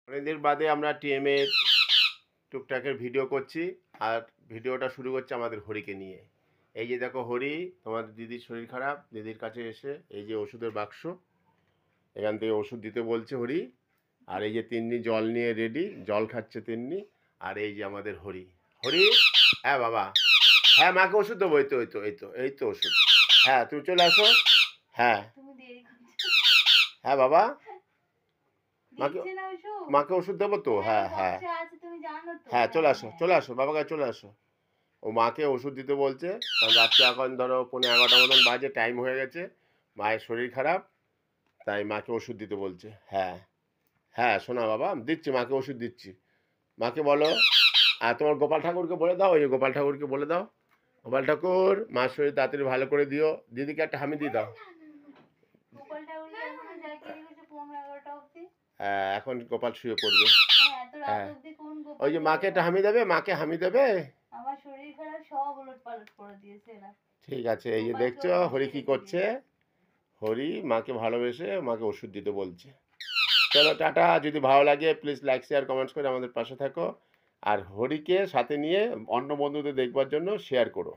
অনেকদিন বাদে আমরা টিএমের টুকটাকের ভিডিও করছি। আর ভিডিওটা শুরু করছে আমাদের হরিকে নিয়ে। এই যে দেখো হরি, তোমার দিদির শরীর খারাপ, দিদির কাছে এসে এই যে ওষুধের বাক্স, এখান থেকে ওষুধ দিতে বলছে হরি। আর এই যে তিন্নি জল নিয়ে রেডি, জল খাচ্ছে তিন্নি। আর এই যে আমাদের হরি। হরি, হ্যাঁ বাবা, হ্যাঁ মাকে ওষুধ দেবো, এই তো ওষুধ। হ্যাঁ তুমি চলে আসো। হ্যাঁ হ্যাঁ বাবা, মাকে মাকে ওষুধ দেবো তো। হ্যাঁ হ্যাঁ হ্যাঁ, চলে আসো বাবার কাছে চলে আসো। ও মাকে ওষুধ দিতে বলছে, কারণ রাত্রে এখন ধরো 11:30 মতন বাজে, টাইম হয়ে গেছে, মায়ের শরীর খারাপ, তাই মাকে ওষুধ দিতে বলছে। হ্যাঁ হ্যাঁ শোনা বাবা, দিচ্ছি মাকে ওষুধ দিচ্ছি। মাকে বলো, আর তোমার গোপাল ঠাকুরকে বলে দাও, ওই যে গোপাল ঠাকুরকে বলে দাও, গোপাল ঠাকুর মার শরীর তাড়াতাড়ি ভালো করে দিও, দিদিকে একটা হামি দিয়ে দাও। হ্যাঁ এখন গোপাল শুয়ে পড়বে। হ্যাঁ ওই যে মাকে একটা হামি দেবে, মাকে হামি দেবে। আমার শরীর খারাপ, সব উলটপালট করে দিয়েছে এরা। ঠিক আছে, এই যে দেখছো হরি কি করছে। হরি মাকে ভালোবেসে মাকে ওষুধ দিতে বলছে। চলো টাটা, যদি ভালো লাগে প্লিজ লাইক শেয়ার কমেন্টস করে আমাদের পাশে থাকো। আর হরিকে সাথে নিয়ে অন্য বন্ধুদের দেখবার জন্য শেয়ার করো।